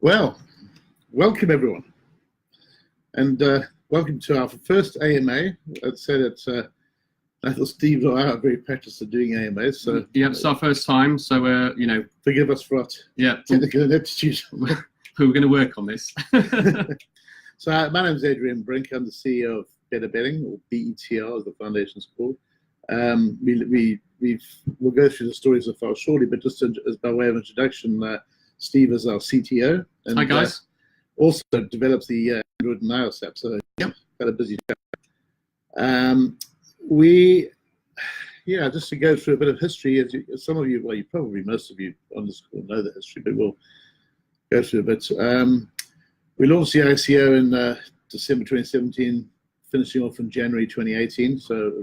Well, welcome everyone, and welcome to our first AMA. I'd say that I thought Steve and I are very practiced at doing AMAs. So yeah, it's our first time, so forgive us for our technical ineptitude. We're going to work on this. So my name is Adriaan Brink. I'm the CEO of BetterBetting, or BETR as the foundation's called. We'll go through the stories so far shortly, but just as by way of introduction, Steve is our CTO. And, hi guys. Also develops the Android and iOS app, so yep. Got a busy job. Just to go through a bit of history, as some of you, well, most of you on this call know the history, but we'll go through a bit. We launched the ICO in December 2017, finishing off in January 2018, so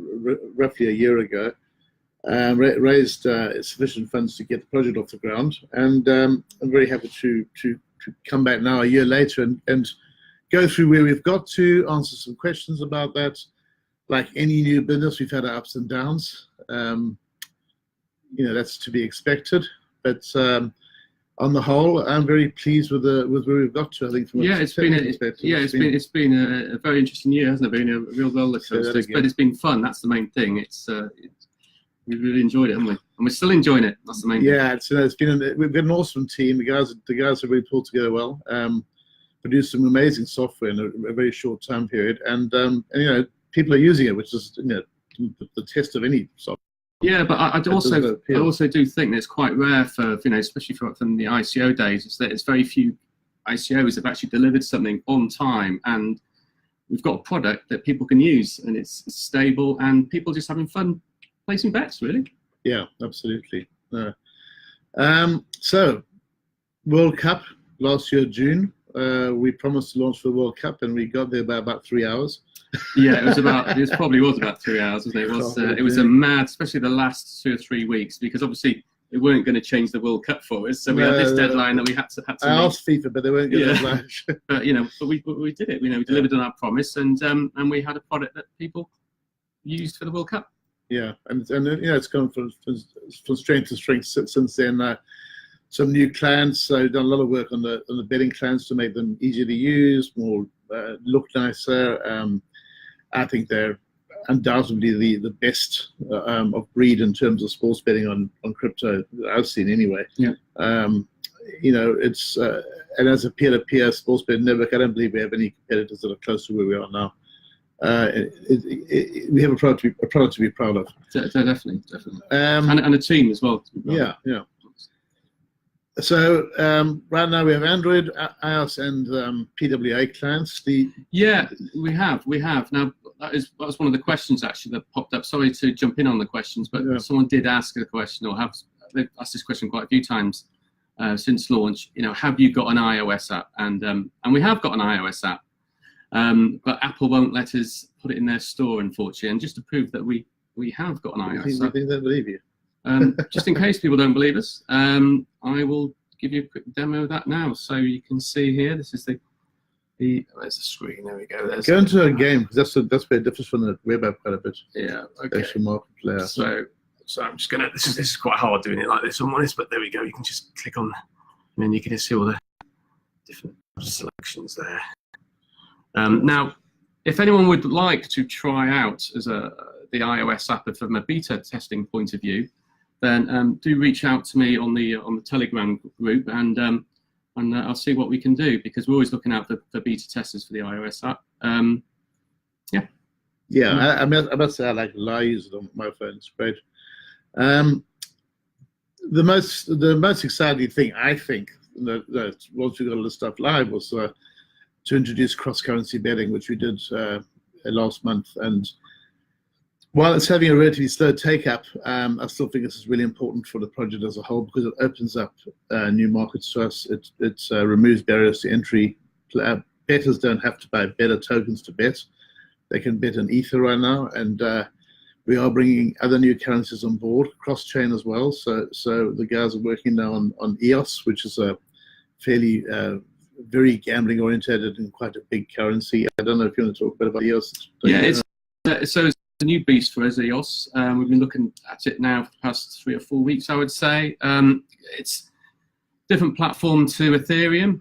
roughly a year ago. Raised sufficient funds to get the project off the ground, and I'm very happy to come back now a year later and go through where we've got to, answer some questions about that. Like any new business, we've had our ups and downs. That's to be expected, but on the whole, I'm very pleased with where we've got to. I think from it's been a very interesting year, hasn't it? Been a real roller coaster, but it's been fun. That's the main thing. We've really enjoyed it, haven't we? And we're still enjoying it. That's the main thing. Yeah, we've got an awesome team. The guys have really pulled together well. Produced some amazing software in a very short time period, and people are using it, which is the test of any software. Yeah, but I also do think that it's quite rare for especially from the ICO days, is that it's very few ICOs have actually delivered something on time, and we've got a product that people can use, and it's stable, and people just having fun placing bets, really. Yeah, absolutely. So, World Cup last year, June. We promised to launch for the World Cup, and we got there by about 3 hours. Yeah, it probably was about 3 hours, wasn't it? It was a mad, especially the last 2 or 3 weeks, because obviously it weren't going to change the World Cup for us. So we had this deadline that we had to. I asked FIFA, but they weren't going to oblige. But we did it. We delivered on our promise, and we had a product that people used for the World Cup. Yeah, and it's gone from strength to strength since then. Some new clients, so we've done a lot of work on the betting clients to make them easier to use, more look nicer. I think they're undoubtedly the best of breed in terms of sports betting on crypto that I've seen anyway. Yeah. It's and as a peer-to-peer sports betting network, I don't believe we have any competitors that are close to where we are now. We have a product to be proud of. Definitely. And a team as well. Yeah. So right now we have Android, iOS, and PWA clients. We have. Now that was one of the questions actually that popped up. Sorry to jump in on the questions, but someone did ask a question, or they've asked this question quite a few times since launch. Have you got an iOS app? And we have got an iOS app. But Apple won't let us put it in their store, unfortunately. And just to prove that we have got an iOS app. I think they believe you. Just in case people don't believe us, I will give you a quick demo of that now. So you can see here, this is there's the screen. There we go. Go into a game, because that's where it differs from the web app quite a bit. Yeah. Okay. Actual market player. So I'm just gonna. This is quite hard doing it like this, I'm honest. But there we go. You can just click on, and then you can just see all the different selections there. Now, if anyone would like to try out the iOS app from a beta testing point of view, then do reach out to me on the Telegram group, and I'll see what we can do, because we're always looking out for beta testers for the iOS app. I must say I use it on my phone. It's great. The most exciting thing, I think, that once we got all this stuff live, was to introduce cross-currency betting, which we did last month. And while it's having a relatively slow take-up, I still think this is really important for the project as a whole, because it opens up new markets to us. It removes barriers to entry. Bettors don't have to buy better tokens to bet. They can bet in Ether right now, and we are bringing other new currencies on board, cross-chain as well. So the guys are working now on EOS, which is a fairly very gambling oriented and quite a big currency. I don't know if you want to talk a bit about EOS. So it's a new beast for us, EOS. We've been looking at it now for the past 3 or 4 weeks, I would say. different platform to Ethereum.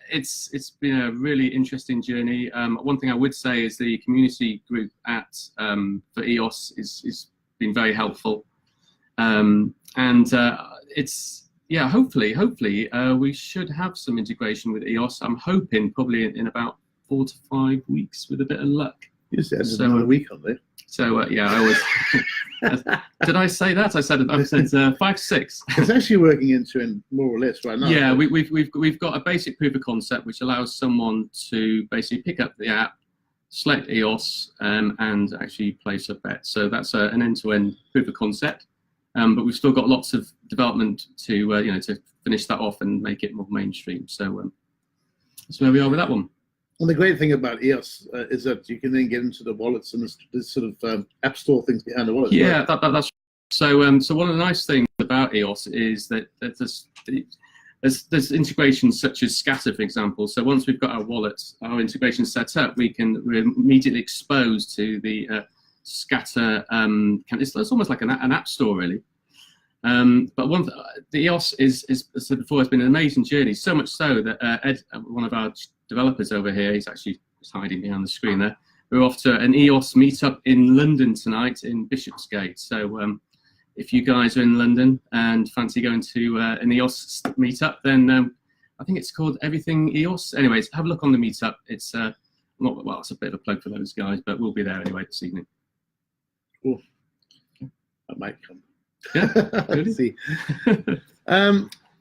It's been a really interesting journey. One thing I would say is the community group for EOS is been very helpful, and it's hopefully we should have some integration with EOS. I'm hoping probably in about 4 to 5 weeks with a bit of luck. You said another week on there. So I always did I say that? I said 5 to 6. It's actually working in more or less right now. Yeah, we've got a basic proof of concept which allows someone to basically pick up the app, select EOS, and actually place a bet. So that's an end-to-end proof of concept. But we've still got lots of development to to finish that off and make it more mainstream. So that's where we are with that one. And the great thing about EOS is that you can then get into the wallets and this sort of app store things behind the wallet. Yeah, right? That's so. So one of the nice things about EOS is that there's integrations such as Scatter, for example. So once we've got our wallets, our integration set up, we're immediately exposed to the Scatter. It's almost like an app store, really. But the EOS is, as I said before, has been an amazing journey. So much so that Ed, one of our developers over here, he's actually hiding behind the screen there. We're off to an EOS meetup in London tonight in Bishopsgate. So if you guys are in London and fancy going to an EOS meetup, then I think it's called Everything EOS. Anyways, have a look on the meetup. It's it's a bit of a plug for those guys, but we'll be there anyway this evening. Cool. I might come. Yeah, let's see.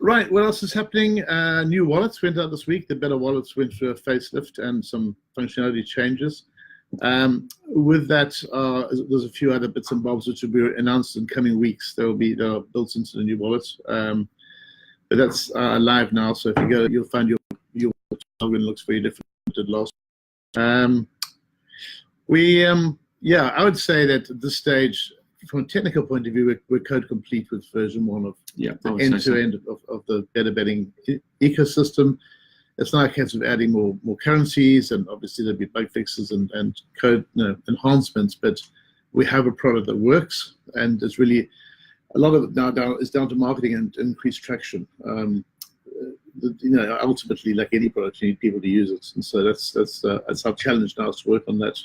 Right, what else is happening? New wallets went out this week. The BETR wallets went through a facelift and some functionality changes. With that, there's a few other bits and bobs which will be announced in coming weeks. They're built into the new wallets. But that's live now. So if you go, you'll find your login looks very different than last. I would say that at this stage, from a technical point of view, we're code complete with version 1 of end-to-end of the BetterBetting ecosystem. It's now a case of adding more currencies, and obviously there'll be bug fixes and code enhancements. But we have a product that works, and it's really a lot of it now is down to marketing and increased traction. Ultimately, like any product, you need people to use it, and so that's our challenge now, is to work on that.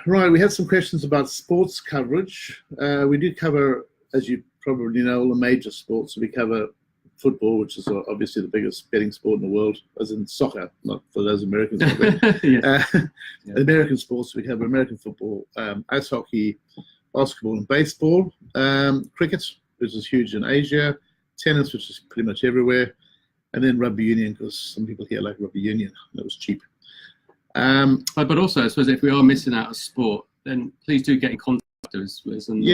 Right, we had some questions about sports coverage. We do cover, as you probably know, all the major sports. We cover football, which is obviously the biggest betting sport in the world, as in soccer, not for those Americans. American sports, we cover American football, ice hockey, basketball and baseball, cricket, which is huge in Asia, tennis, which is pretty much everywhere, and then rugby union, because some people here like rugby union. That was cheap. But also, I suppose if we are missing out a sport, then please do get in contact with us and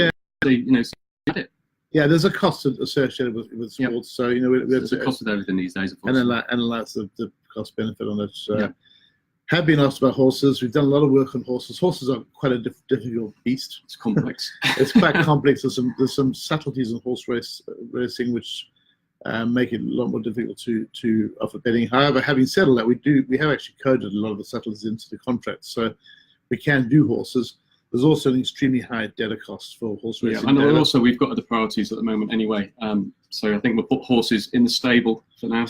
there's a cost associated with sports. Yep. So there's a cost with everything these days. Analyze the cost benefit on it. Have been asked about horses. We've done a lot of work on horses. Horses are quite a difficult beast. It's complex. It's quite complex. There's some subtleties in horse racing which make it a lot more difficult to offer betting. However, having said all that, we have actually coded a lot of the subtleties into the contract, so we can do horses. There's also an extremely high data cost for horse racing. And also we've got other priorities at the moment anyway. So I think we'll put horses in the stable for now.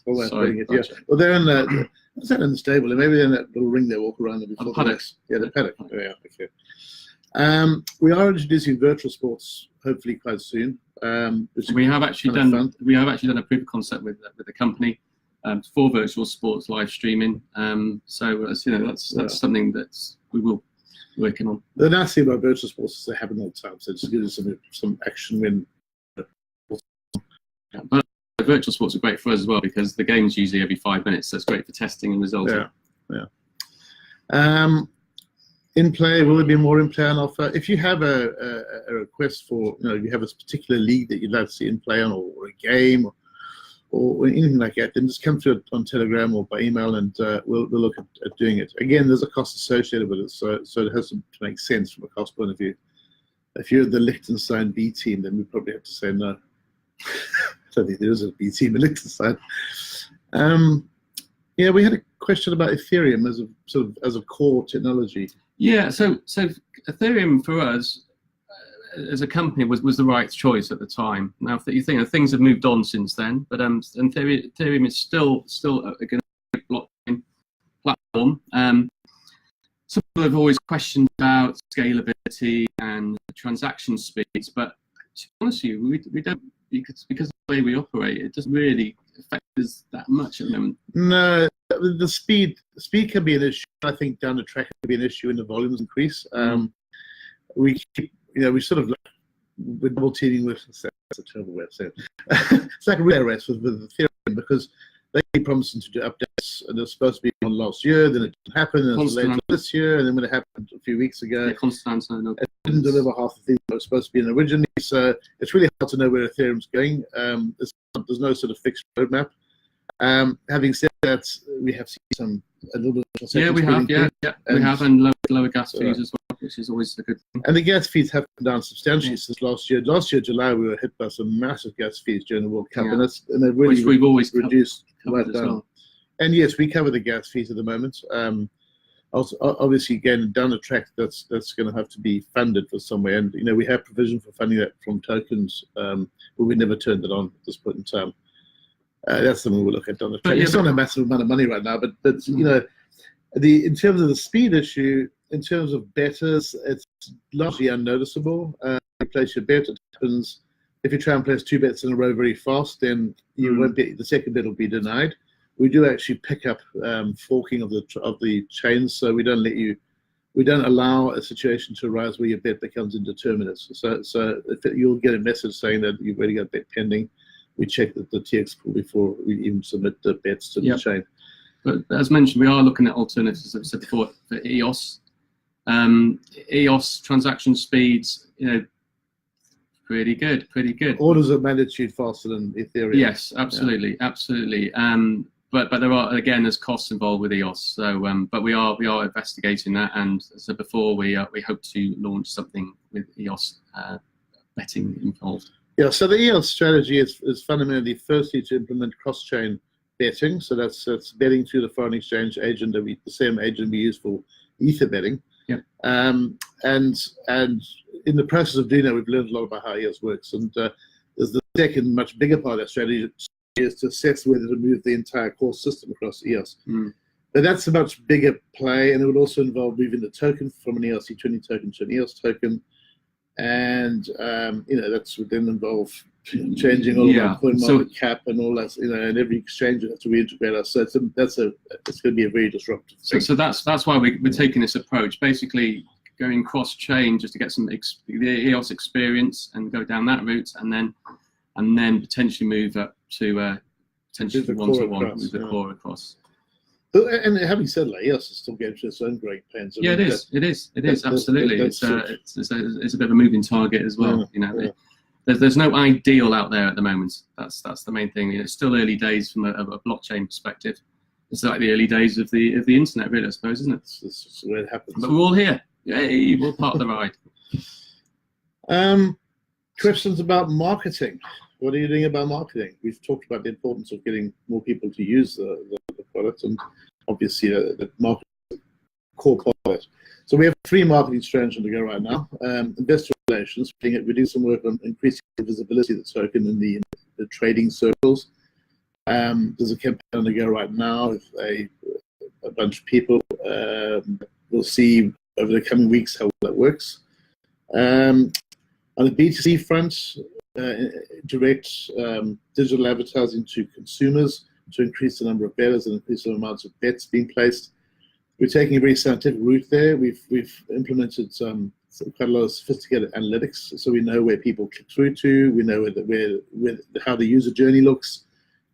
Well, they're in the. Is that in the stable? Maybe they're in that little ring they walk around in before the paddocks. The paddock. Oh, yeah, okay. We are introducing virtual sports hopefully quite soon. We have actually done a proof of concept with the company for virtual sports live streaming. So that's something that we will be working on. The nice thing about virtual sports is they happen all the time, so it just gives us some action when. But virtual sports are great for us as well because the game's usually every 5 minutes, so it's great for testing and results. In play, will there be more in play on offer? If you have a request for, if you have a particular league that you'd like to see in play on, or a game, or anything like that, then just come through on Telegram or by email, and we'll look at doing it. Again, there's a cost associated with it, so it has to make sense from a cost point of view. If you're the Liechtenstein B team, then we probably have to say no. I don't think there is a B team in Liechtenstein. We had a question about Ethereum as a core technology. Yeah, so Ethereum for us, as a company was the right choice at the time. Now, you think things have moved on since then, but Ethereum is still a good blockchain platform. Some people have always questioned about scalability and transaction speeds, but to be honest with you, we don't, because of the way we operate, it doesn't really affect us that much at the moment. No, the speed can be an issue. I think down the track it can be an issue when the volumes increase. We keep, we sort of we're double teaming with. That's a terrible way of saying it. It's like a relay race with Ethereum, because they keep promising to do updates, and they're supposed to be on last year, then it didn't happen, and it's later this year, and then when it happened a few weeks ago, it didn't deliver half the things that were supposed to be in originally. So it's really hard to know where Ethereum's going. There's no sort of fixed roadmap. Having said that, we have seen a little bit of we have, and lower gas fees as well, which is always a good thing. And the gas fees have come down substantially since last year. Last year, July, we were hit by some massive gas fees during the World Cup, and they've really which we've always reduced covered right down. well. And yes, we cover the gas fees at the moment. Also, obviously, again, down the track, that's going to have to be funded for somewhere. And we have provision for funding that from tokens, but we never turned it on at this point in time. That's something we'll look at down the track. It's not a massive amount of money right now, but in terms of the speed issue, in terms of bettors, it's largely unnoticeable. You place your bet, it happens. If you try and place 2 bets in a row very fast, then you won't be. The second bet will be denied. We do actually pick up forking of the chains, so we don't allow a situation to arise where your bet becomes indeterminate. So if you'll get a message saying that you've already got a bet pending, we check that the TX pool before we even submit the bets to the chain. But as mentioned, we are looking at alternatives, as I said before, for EOS. EOS transaction speeds, pretty good. Orders of magnitude faster than Ethereum. Yes, absolutely. But there are, again, there's costs involved with EOS. So, but we are investigating that, and as I said before, we hope to launch something with EOS betting involved. Yeah, so the EOS strategy is fundamentally firstly to implement cross-chain betting. So that's betting through the foreign exchange agent, the same agent we use for Ether betting. Yeah. And in the process of doing that, we've learned a lot about how EOS works. And there's the second, much bigger part of that strategy is to assess whether to move the entire core system across EOS. But that's a much bigger play, and it would also involve moving the token from an ERC20 token to an EOS token. And that would then involve changing all of our coin market cap and all that. And every exchange would have to reintegrate us. So it's going to be a very disruptive thing. So that's why we're taking this approach. Basically, going cross-chain just to get some the EOS experience and go down that route, and then potentially move up to potentially one-to-one with the core across. And having said that, EOS is still going through its own growing pains. Yeah, it is absolutely. It's a bit of a moving target as well. There's no ideal out there at the moment. That's the main thing. It's still early days from a blockchain perspective. It's like the early days of the internet, really, I suppose, isn't it? That's where it happens. But we're all here. Yay, we're part of the ride. Questions about marketing. What are you doing about marketing? We've talked about the importance of getting more people to use the product, and obviously the marketing is a core part of it. So we have 3 marketing strands on the go right now. Investor relations, we do some work on increasing the visibility of the token in the trading circles. There's a campaign on the go right now with a bunch of people. We'll see over the coming weeks how that works. On the B2C front, direct digital advertising to consumers to increase the number of bettors and increase the amounts of bets being placed. We're taking a very scientific route there. We've implemented quite a lot of sophisticated analytics, so we know where people click through to, we know how the user journey looks,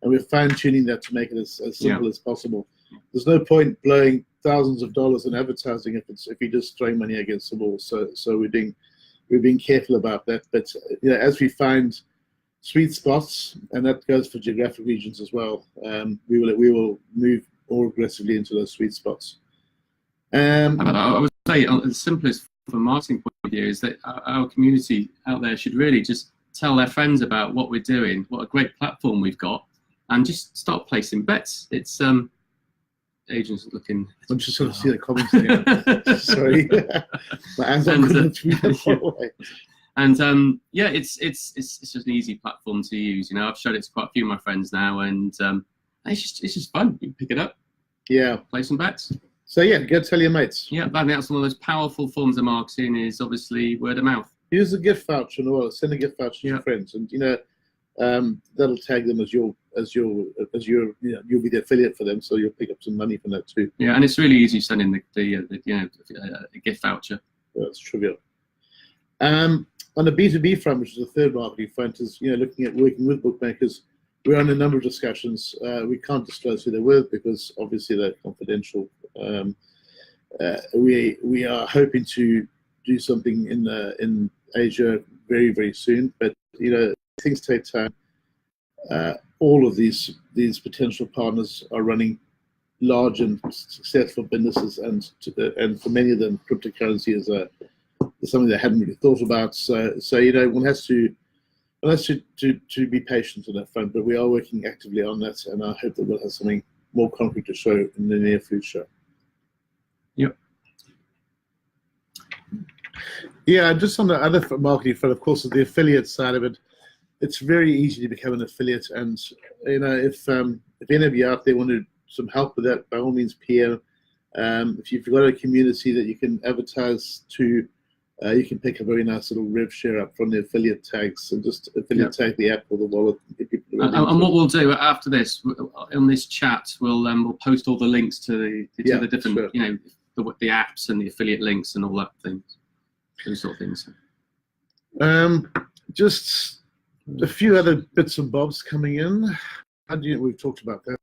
and we're fine-tuning that to make it as simple as possible. There's no point blowing thousands of dollars in advertising if you're just throwing money against the wall. So we're being careful about that. But as we find sweet spots, and that goes for geographic regions as well, we will move more aggressively into those sweet spots. I would say the simplest from a marketing point of view is that our community out there should really just tell their friends about what we're doing, what a great platform we've got, and just start placing bets. It's Adrian's looking. I'm just trying to see the comments there. Sorry, my hands are going to be far away. And yeah, it's just an easy platform to use. You know, I've showed it to quite a few of my friends now, and it's just fun. You can pick it up, play some bets. So yeah, go tell your mates. Yeah, I think that's one of those powerful forms of marketing is obviously word of mouth. Use a gift voucher in the wallet. Send a gift voucher to your friends, and that'll tag them as you'll be the affiliate for them, so you'll pick up some money from that too. Yeah, and it's really easy sending a gift voucher. That's trivial. On the B2B front, which is the third marketing front, is looking at working with bookmakers. We're on a number of discussions. We can't disclose who they're with because obviously they're confidential. We are hoping to do something in Asia very, very soon, but things take time. All of these potential partners are running large and successful businesses, and for many of them, cryptocurrency is something they hadn't really thought about. So one has to be patient on that front, but we are working actively on that, and I hope that we'll have something more concrete to show in the near future. Yep. Yeah, just on the other marketing front, of course, the affiliate side of it, it's very easy to become an affiliate, and if any of you out there want some help with that, by all means, PM. If you've got a community that you can advertise to, you can pick a very nice little rev share up from the affiliate tags, and just affiliate tag the app or the wallet. And what we'll do after this, on this chat, we'll post all the links to the different, the apps and the affiliate links and all that things, those sort of things. Just a few other bits and bobs coming in. We've talked about that.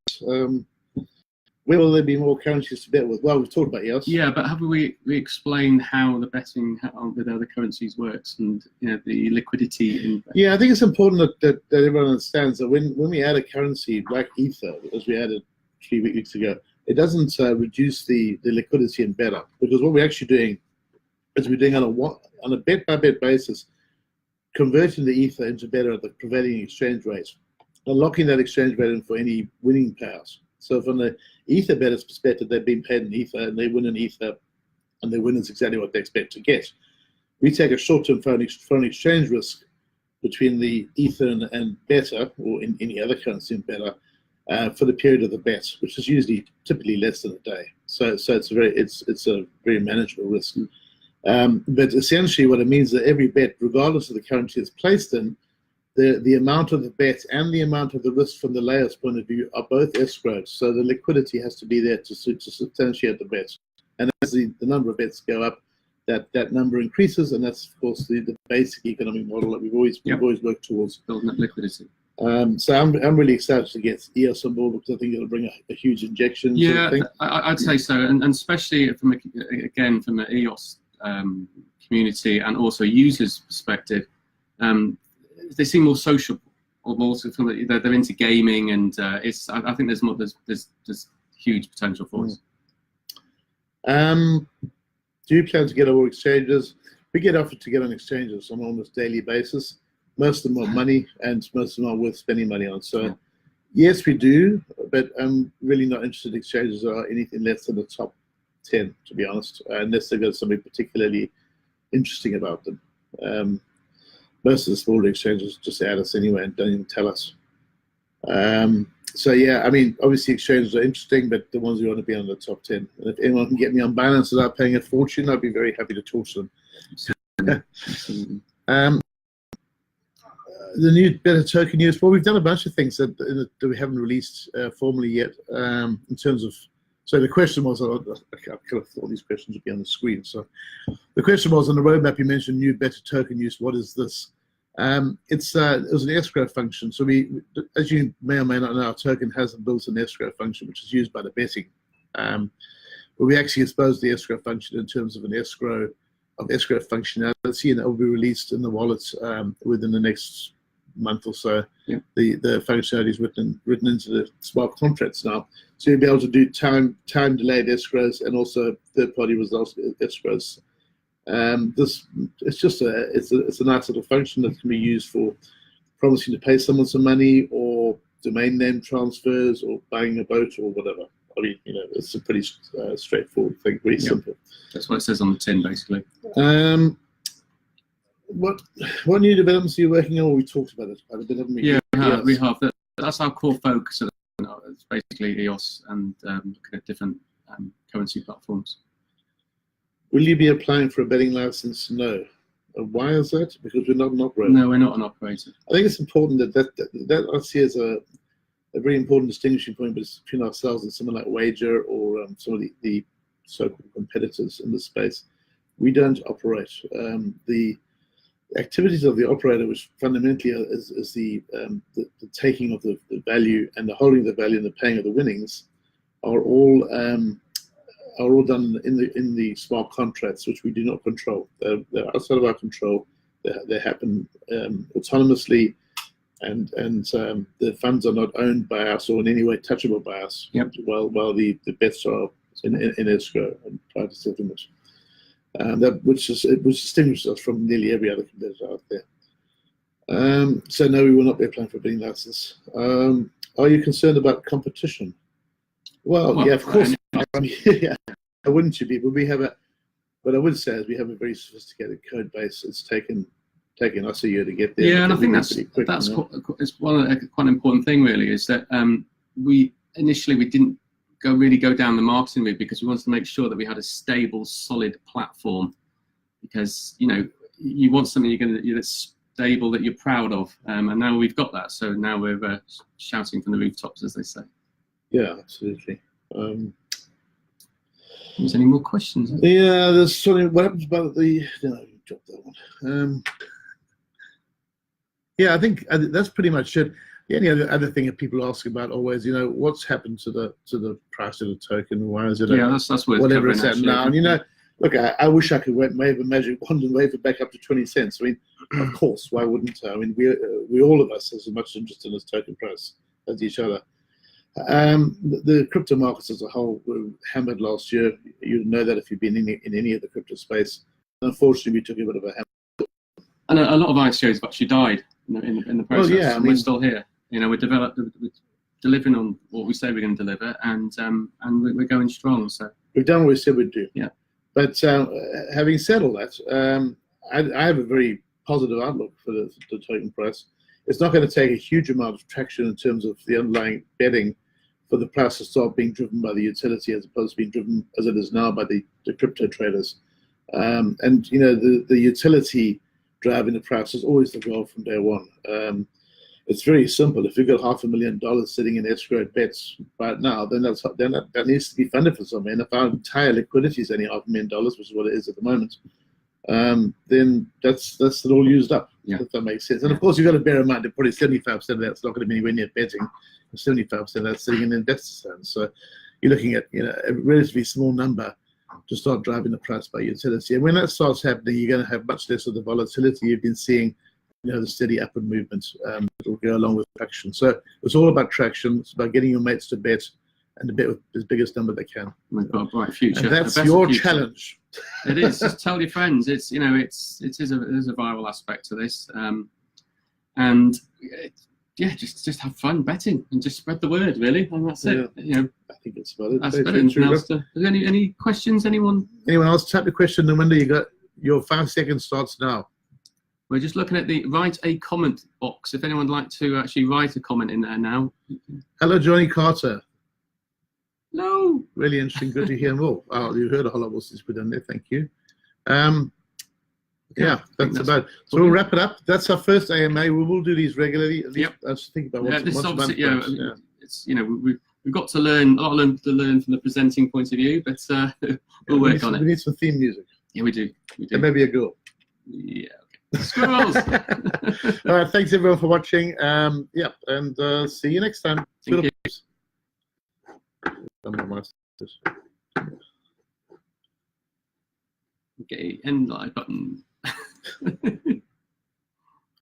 Where will there be more currencies to bet with? Well, we've talked about EOS. Yeah, but have we explained how the betting with other currencies works and the liquidity? Yeah, I think it's important that everyone understands that when we add a currency like Ether, as we added 3 weeks ago, it doesn't reduce the liquidity in BETR, because what we're actually doing is we're doing on a bet-by-bet basis, converting the Ether into BETR at the prevailing exchange rate, and locking that exchange rate in for any winning pairs. So from the Ether bettors' perspective, they've been paid in Ether, and they win in Ether, and their win is exactly what they expect to get. We take a short-term foreign exchange risk between the Ether and BETR, or in any other currency in BETR, for the period of the bet, which is typically less than a day. So it's a very manageable risk. But essentially, what it means is that every bet, regardless of the currency it's placed in, the amount of the bet and the amount of the risk from the layer's point of view are both escrowed. So the liquidity has to be there to substantiate the bet. And as the number of bets go up, that number increases, and that's of course the basic economic model that we've always worked towards. Building up liquidity. So I'm really excited to get EOS on board, because I think it'll bring a huge injection. Yeah, I'd say so, and especially from an EOS community and also users' perspective. They seem more social, also they're into gaming, and I think there's huge potential for us. Do you plan to get on more exchanges? We get offered to get on exchanges on an almost daily basis. Most of them want money, and most of them are worth spending money on. So yes, we do, but I'm really not interested in exchanges or anything less than the top 10, to be honest, unless they've got something particularly interesting about them. Most of the smaller exchanges just add us anyway and don't even tell us. So yeah, I mean, obviously exchanges are interesting, but the ones who want to be on the top 10. And if anyone can get me on Binance without paying a fortune, I'd be very happy to talk to them. The new Better token use. Well, we've done a bunch of things that we haven't released formally yet. In terms of, so the question was, I kind of thought these questions would be on the screen. So the question was, on the roadmap, you mentioned new Better token use. What is this? It was an escrow function. So we, as you may or may not know, our token has a built-in escrow function, which is used by the betting. But we actually exposed the escrow function in terms of an escrow functionality, and that will be released in the wallets within the next month or so. Yeah. The functionality is written into the smart contracts now, so you'll be able to do time delayed escrows and also third-party results escrows. It's a nice little function that can be used for promising to pay someone some money, or domain name transfers, or buying a boat, or whatever. I mean, it's a pretty straightforward thing, very simple. That's what it says on the tin, basically. what new developments are you working on? We talked about it quite a bit, haven't we? Yeah, we have. That's our core focus. It's basically EOS and looking at different currency platforms. Will you be applying for a betting license? No. Why is that? Because we're not an operator. No, we're not an operator. I think it's important that I see as a very important distinguishing point between ourselves and someone like Wager or some of the so-called competitors in the space. We don't operate. The activities of the operator, which fundamentally is the taking of the value and the holding of the value and the paying of the winnings, are all done in the smart contracts, which we do not control. They're outside of our control. They happen autonomously, and the funds are not owned by us or in any way touchable by us. Yep. While the bets are in escrow and prior to settlement. Which distinguishes us from nearly every other competitor out there. So no, we will not be applying for a betting license. Are you concerned about competition? Well, yeah, of course. Yeah, wouldn't you be? But what I would say is we have a very sophisticated code base. It's taken us a year to get there. Yeah, and I think that's quite an important thing, really, is that we didn't really go down the marketing route because we wanted to make sure that we had a stable, solid platform. Because you want something that's stable, that you're proud of, and now we've got that. So now we're shouting from the rooftops, as they say. Yeah, absolutely. Is there any more questions? Yeah, there's something. What happens about the? No, you dropped that one. Yeah, I think that's pretty much it. The only other thing that people ask about always, what's happened to the price of the token? Why is it? That's worth whatever it's at actually. now. And look, I wish I could wave a magic wand and wave it back up to 20 cents. I mean, of course, why wouldn't I? I mean, we all of us have as much interest in this token price as each other. The crypto markets as a whole were hammered last year. You know that if you've been in any of the crypto space. Unfortunately, we took a bit of a hammer. And a lot of ICOs have actually died in the process. Well, yeah, we're still here. We're delivering on what we say we're going to deliver, and we're going strong. So we've done what we said we'd do. Yeah. But having said all that, I have a very positive outlook for the token price. It's not going to take a huge amount of traction in terms of the underlying betting for the price to start being driven by the utility as opposed to being driven as it is now by the crypto traders. And the utility driving the price is always the goal from day one. It's very simple. If you've got $500,000 sitting in escrow bets right now, then that needs to be funded for something. And if our entire liquidity is only $500,000, which is what it is at the moment, then that's all used up. Yeah. If that makes sense. And of course, you've got to bear in mind that probably 75% of that's not going to be anywhere near betting, and 75% of that's sitting in investors' hands. So you're looking at a relatively small number to start driving the price by utility. And when that starts happening, you're going to have much less of the volatility you've been seeing. The steady upward movement that will go along with traction. So it's all about traction. It's about getting your mates to bet and to bet with the biggest number they can. We've got a bright future. And that's your challenge. It is. Just tell your friends. It is a viral aspect to this, and just have fun betting and just spread the word, really, and that's it. I think it's about it. That's better. Anything else is there any questions? Anyone else? Type the question in the window. You got your 5 seconds starts now. We're just looking at the write a comment box. If anyone would like to actually write a comment in there now. Hello, Johnny Carter. No. Really interesting. Good to hear more. Oh, you heard a whole lot more since put in there. Thank you. Yeah, that's about it. So we'll wrap it up. That's our first AMA. We will do these regularly. At least I was thinking about this is obviously, it's we've got to learn a lot to learn from the presenting point of view, but we'll work on it. We need some theme music. Yeah, we do. And maybe a girl. Yeah. Squirrels. All right, thanks everyone for watching. And see you next time. Thank you. Okay, end live button.